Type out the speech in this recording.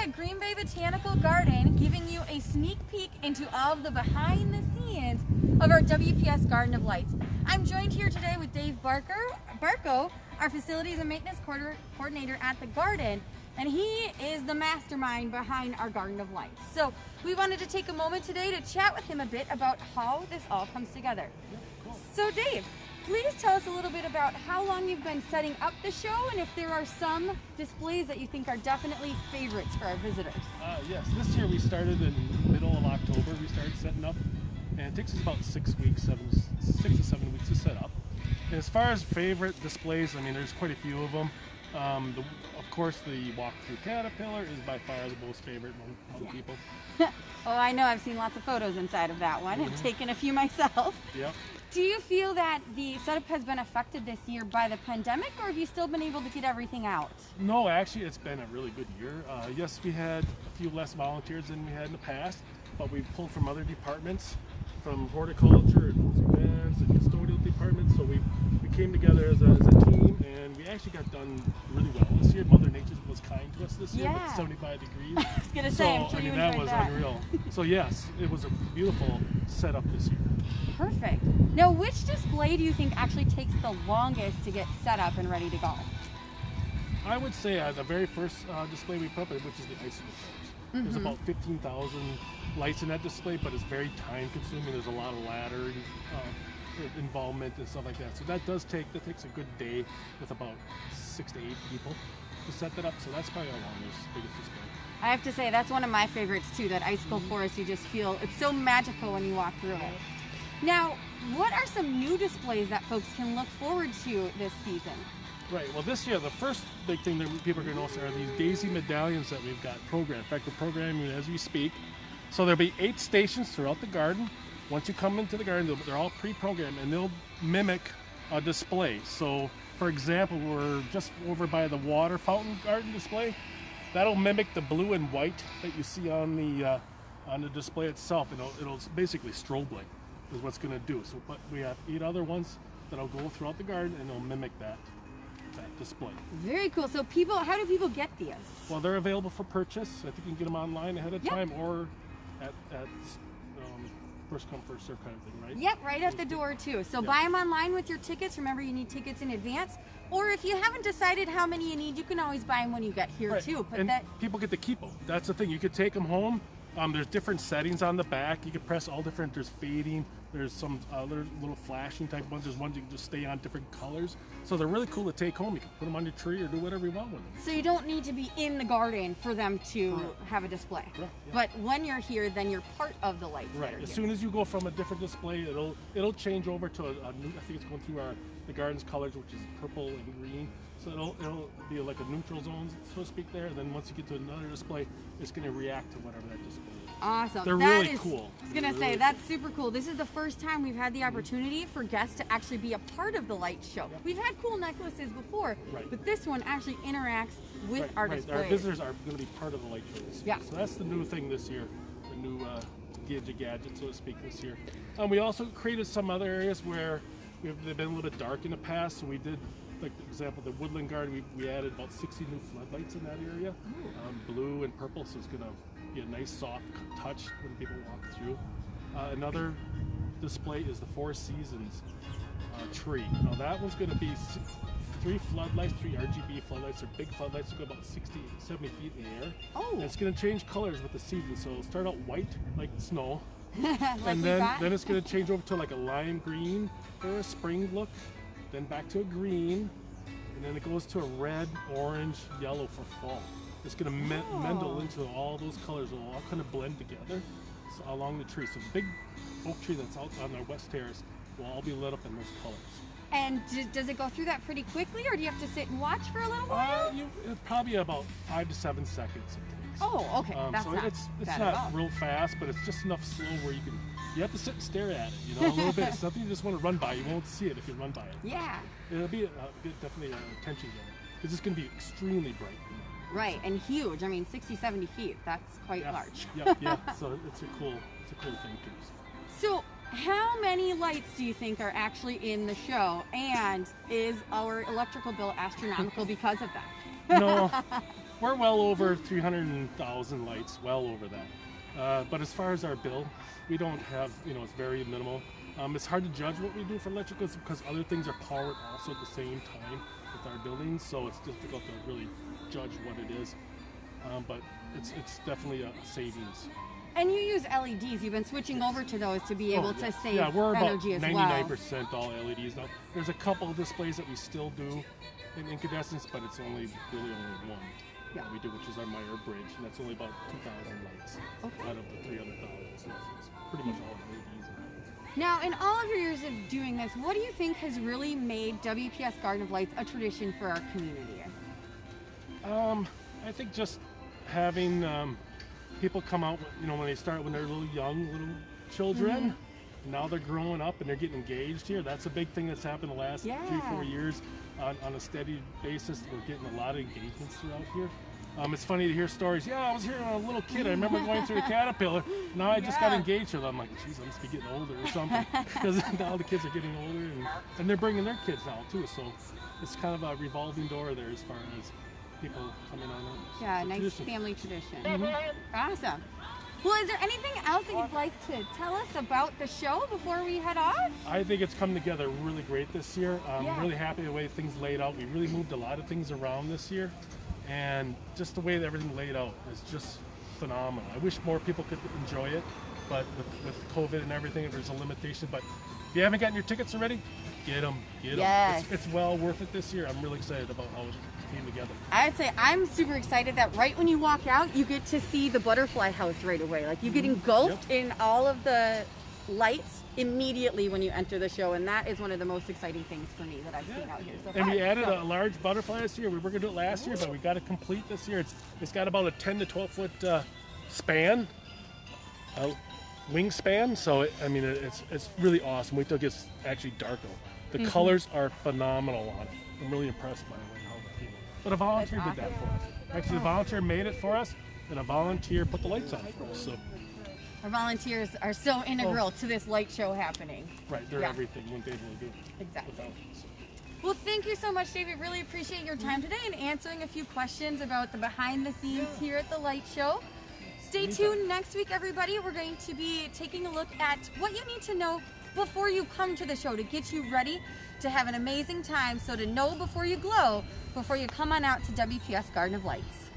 the Green Bay Botanical Garden, giving you a sneak peek into all of the behind the scenes of our WPS Garden of Lights. I'm joined here today with Dave Barkow, our Facilities and Maintenance Coordinator at the Garden, and he is the mastermind behind our Garden of Lights. So we wanted to take a moment today to chat with him a bit about how this all comes together. So Dave, please tell us a little bit about how long you've been setting up the show and if there are some displays that you think are definitely favorites for our visitors. Yes, this year we started in the middle of October. We started setting up, and it takes us about 6 weeks, 6 to 7 weeks to set up. And as far as favorite displays, I mean, there's quite a few of them. Of course, the walk-through caterpillar is by far the most favorite among people. Oh, I know. I've seen lots of photos inside of that one and taken a few myself. Yep. Do you feel that the setup has been affected this year by the pandemic, or have you still been able to get everything out? No, actually, it's been a really good year. Yes, we had a few less volunteers than we had in the past, but we pulled from other departments, from horticulture and events and custodial departments. So we came together as a team, and we actually got done really well this year. Mother Nature was kind to us this year with 75 degrees. I was going to say, I'm sure you enjoyed that was that. Unreal. So yes, it was a beautiful setup this year. Perfect. Now, which display do you think actually takes the longest to get set up and ready to go? I would say the very first display we put up, which is the icicle colors. There's about 15,000 lights in that display, but it's very time consuming. There's a lot of ladder involvement and stuff like that. So that takes a good day with about 6 to 8 people to set that up. So that's probably our biggest display. I have to say, that's one of my favorites too, that icicle forest. You just feel, it's so magical when you walk through it. Now, what are some new displays that folks can look forward to this season? Right, well this year, the first big thing that people are going to notice are these daisy medallions that we've got programmed. In fact, we're programming as we speak. So there'll be 8 stations throughout the garden. Once you come into the garden, they're all pre-programmed and they'll mimic a display. So, for example, we're just over by the water fountain garden display. That'll mimic the blue and white that you see on the display itself. It'll basically strobe light is what's going to do. So, but we have 8 other ones that'll go throughout the garden and they'll mimic that display. Very cool. So how do people get these? Well, they're available for purchase. I think you can get them online ahead of time or at first come, first serve kind of thing, right? Yep, right at the door too. So buy them online with your tickets. Remember, you need tickets in advance. Or if you haven't decided how many you need, you can always buy them when you get here too. But and people get to keep them. That's the thing. You could take them home. There's different settings on the back. You can press all different. There's fading. There's some other little flashing type ones. There's ones you can just stay on different colors. So they're really cool to take home. You can put them on your tree or do whatever you want with them. So you don't need to be in the garden for them to have a display. Correct, yeah. But when you're here, then you're part of the lights. Right. As soon as you go from a different display, it'll change over to a new. I think it's going through the garden's colors, which is purple and green. So it'll be like a neutral zone, so to speak, there. And then once you get to another display, it's going to react to whatever that display is. Awesome. They're really cool. I was going to say, that's super cool. This is the first time we've had the opportunity for guests to actually be a part of the light show. We've had cool necklaces before, but this one actually interacts with our displays. Our visitors are going to be part of the light show this year. Yeah. So that's the new thing this year, the new gadget, so to speak, this year. We also created some other areas where they've been a little bit dark in the past, so we did, like for example, the woodland garden, we added about 60 new floodlights in that area, blue and purple, so it's going to be a nice soft touch when people walk through. Another display is the Four Seasons tree. Now that one's going to be 3 floodlights, 3 RGB floodlights. They're big floodlights, they go about 60, 70 feet in the air. And it's going to change colors with the seasons, so it'll start out white like snow. And then it's going to change over to like a lime green for a spring look, then back to a green, and then it goes to a red, orange, yellow for fall. It's going to mendel into all those colors. It'll all kind of blend together along the tree. So the big oak tree that's out on our west terrace will all be lit up in those colors. And does it go through that pretty quickly, or do you have to sit and watch for a little while? It's probably about 5 to 7 seconds it takes. Oh, okay. That's so not it's not real fast, but it's just enough slow where you have to sit and stare at it, a little bit. It's nothing you just want to run by. You won't see it if you run by it. Yeah. It'll be definitely an attention getter because it's going to be extremely bright. Right, and huge. I mean, 60, 70 feet. That's quite large. Yeah. So it's a cool thing too. So how many lights do you think are actually in the show, and is our electrical bill astronomical because of that? No, we're well over 300,000 lights, well over that. But as far as our bill, we don't have, it's very minimal. It's hard to judge what we do for electricals because other things are powered also at the same time with our buildings, so it's difficult to really judge what it is. But it's definitely a savings. And you use LEDs. You've been switching over to those to be able to save we're energy about as well. 99% all LEDs now. There's a couple of displays that we still do in incandescents, but it's really only one that we do, which is our Meyer Bridge, and that's only about 2,000 lights out of the 300,000. So it's pretty much all LEDs. Now, in all of your years of doing this, what do you think has really made WPS Garden of Lights a tradition for our community? I think just having people come out, when they're little young, little children. Now they're growing up and they're getting engaged here. That's a big thing that's happened the last 3-4 years on a steady basis. We're getting a lot of engagements throughout here. It's funny to hear stories. Yeah, I was here when I was a little kid. I remember going through the Caterpillar. Now I just got engaged with them. I'm like, geez, I must be getting older or something. Because now the kids are getting older and they're bringing their kids now too. So it's kind of a revolving door there as far as people coming on. Yeah, nice tradition. Family tradition. Awesome. Well, is there anything else that you'd like to tell us about the show before we head off? I think it's come together really great this year. I'm really happy with the way things laid out. We really moved a lot of things around this year. And just the way that everything laid out is just phenomenal. I wish more people could enjoy it, but with COVID and everything, there's a limitation. But if you haven't gotten your tickets already, get them. Yes. It's well worth it this year. I'm really excited about how it came together. I'd say I'm super excited that right when you walk out, you get to see the butterfly house right away. Like you get engulfed in all of the lights immediately when you enter the show, and that is one of the most exciting things for me that I've seen out here so far. And we added a large butterfly this year. We were going to do it last year, but we got it complete this year. It's got about a 10 to 12 foot span, wingspan. So it's really awesome. Wait till it gets actually dark out. The colors are phenomenal on it. I'm really impressed by how the people. But a volunteer did that for us. Actually, the volunteer made it for us, and a volunteer put the lights on for us. So. Our volunteers are so integral to this light show happening. Right, they're everything. Wouldn't be able to do it. Exactly. Well, thank you so much, Dave. We really appreciate your time today and answering a few questions about the behind the scenes here at the light show. Stay tuned next week, everybody. We're going to be taking a look at what you need to know before you come to the show to get you ready to have an amazing time. So to know before you glow, before you come on out to WPS Garden of Lights.